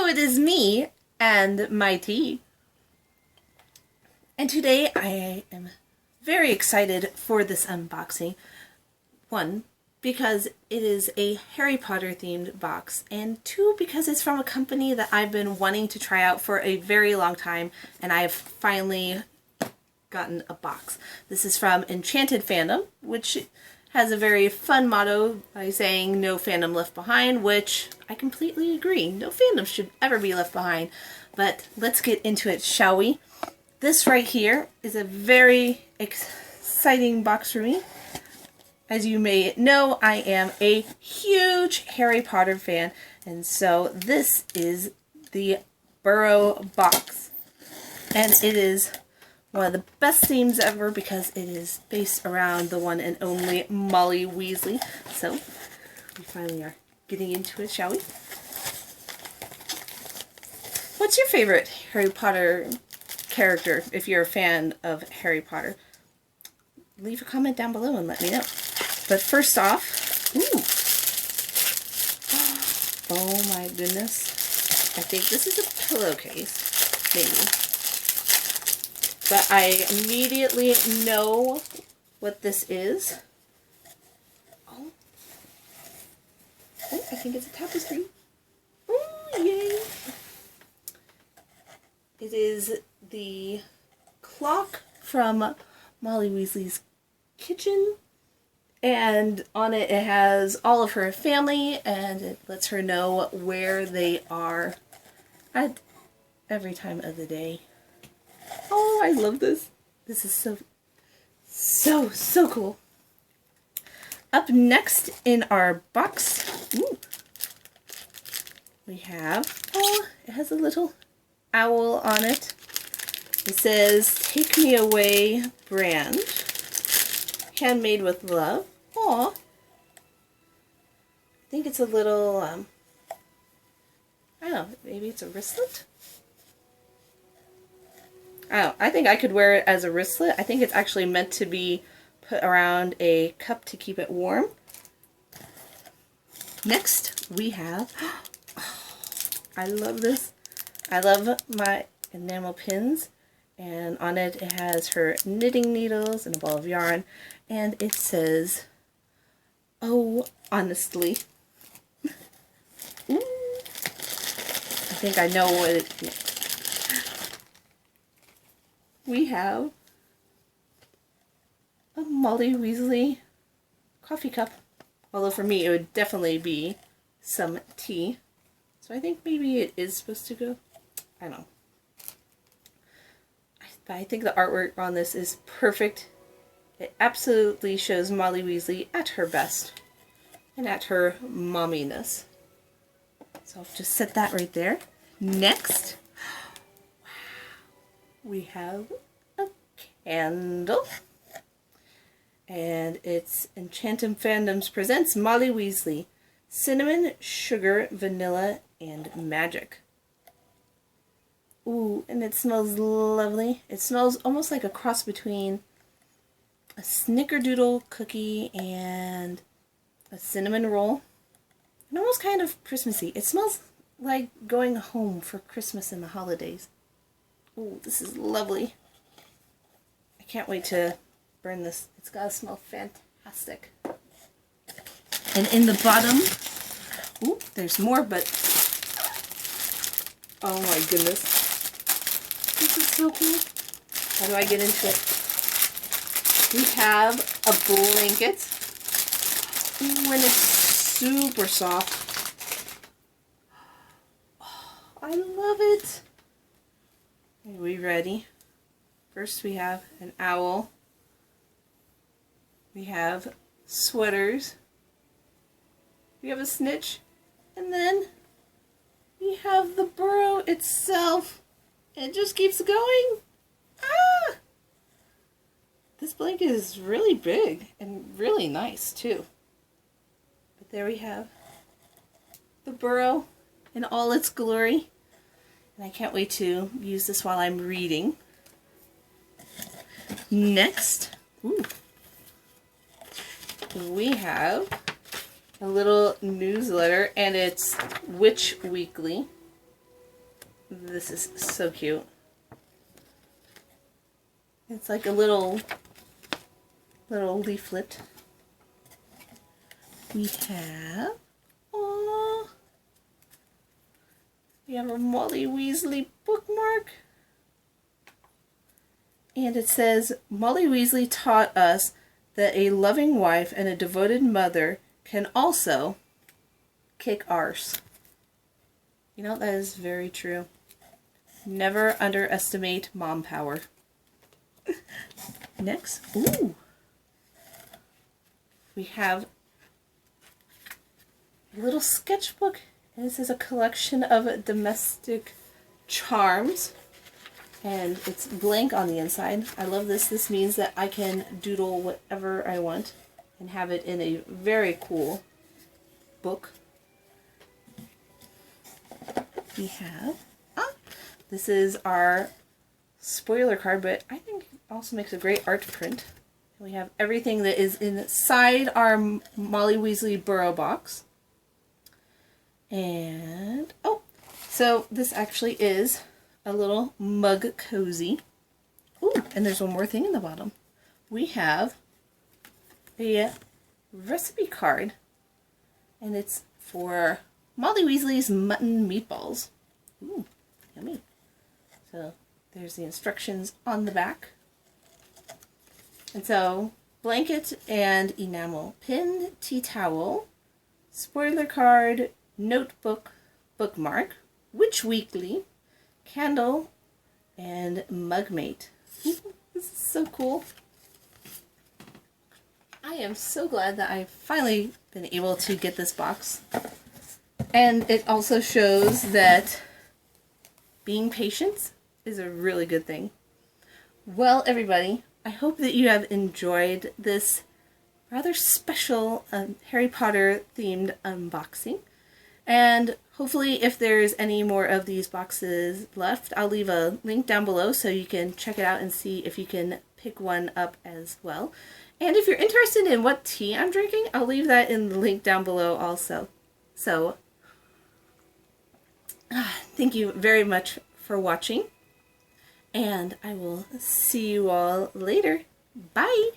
Hello, it is me and my tea. And today I am very excited for this unboxing. One, because it is a Harry Potter themed box, and two, because it's from a company that I've been wanting to try out for a very long time, and I've finally gotten a box. This is from Enchanted Fandom, which has a very fun motto by saying no fandom left behind, which I completely agree. No fandom should ever be left behind. But let's get into it, shall we? This right here is a very exciting box for me. As you may know, I am a huge Harry Potter fan, and so this is the Burrow box. And it is one of the best themes ever because it is based around the one and only Molly Weasley. So, we finally are getting into it, shall we? What's your favorite Harry Potter character, if you're a fan of Harry Potter? Leave a comment down below and let me know. But first off, ooh. Oh my goodness. I think this is a pillowcase, maybe. But I immediately know what this is. Oh, I think it's a tapestry. Oh, yay. It is the clock from Molly Weasley's kitchen. And on it, it has all of her family, and it lets her know where they are at every time of the day. Oh, I love this. This is so cool. Up next in our box, ooh, we have, oh, it has a little owl on it. It says, "Take Me Away brand, handmade with love." Aw. I think it's a little, I don't know, maybe it's a wristlet? Oh, I think I could wear it as a wristlet. I think it's actually meant to be put around a cup to keep it warm. Next, we have, oh, I love this. I love my enamel pins. And on it, it has her knitting needles and a ball of yarn. And it says, "Oh, honestly." Ooh. I think I know what it is. We have a Molly Weasley coffee cup. Although for me, it would definitely be some tea. So I think maybe it is supposed to go. I don't know. But I think the artwork on this is perfect. It absolutely shows Molly Weasley at her best and at her momminess. So I'll just set that right there. Next, we have a candle, and it's Enchanted Fandoms presents Molly Weasley, cinnamon, sugar, vanilla, and magic. Ooh, and it smells lovely. It smells almost like a cross between a snickerdoodle cookie and a cinnamon roll, and almost kind of Christmassy. It smells like going home for Christmas and the holidays. Ooh, this is lovely. I can't wait to burn this. It's gotta smell fantastic. And in the bottom, ooh, there's more, but oh my goodness. This is so cool. How do I get into it? We have a blanket. Ooh, and it's super soft. Oh, I love it. Are we ready? First we have an owl. We have sweaters. We have a snitch. And then we have the burrow itself. It just keeps going. Ah! This blanket is really big and really nice too. But there we have the burrow in all its glory. And I can't wait to use this while I'm reading. Next, ooh, we have a little newsletter, and it's Witch Weekly. This is so cute. It's like a little leaflet. We have, aww, we have a Molly Weasley bookmark. And it says, Molly Weasley taught us that a loving wife and a devoted mother can also kick arse. You know, that is very true. Never underestimate mom power. Next, ooh, we have a little sketchbook, and this is a collection of domestic charms, and it's blank on the inside. I love this. This means that I can doodle whatever I want and have it in a very cool book. We have, this is our spoiler card, but I think it also makes a great art print. We have everything that is inside our Molly Weasley Burrow box. And, oh, so this actually is a little mug cozy. Ooh, and there's one more thing in the bottom. We have a recipe card, and it's for Molly Weasley's mutton meatballs. Ooh, yummy. So there's the instructions on the back. And so, blanket and enamel pin, tea towel, spoiler card, notebook, bookmark, witch weekly, candle, and mugmate. This is so cool. I am so glad that I've finally been able to get this box. And it also shows that being patient is a really good thing. Well, everybody, I hope that you have enjoyed this rather special Harry Potter themed unboxing. And hopefully if there's any more of these boxes left, I'll leave a link down below so you can check it out and see if you can pick one up as well. And if you're interested in what tea I'm drinking, I'll leave that in the link down below also. So, thank you very much for watching, and I will see you all later. Bye!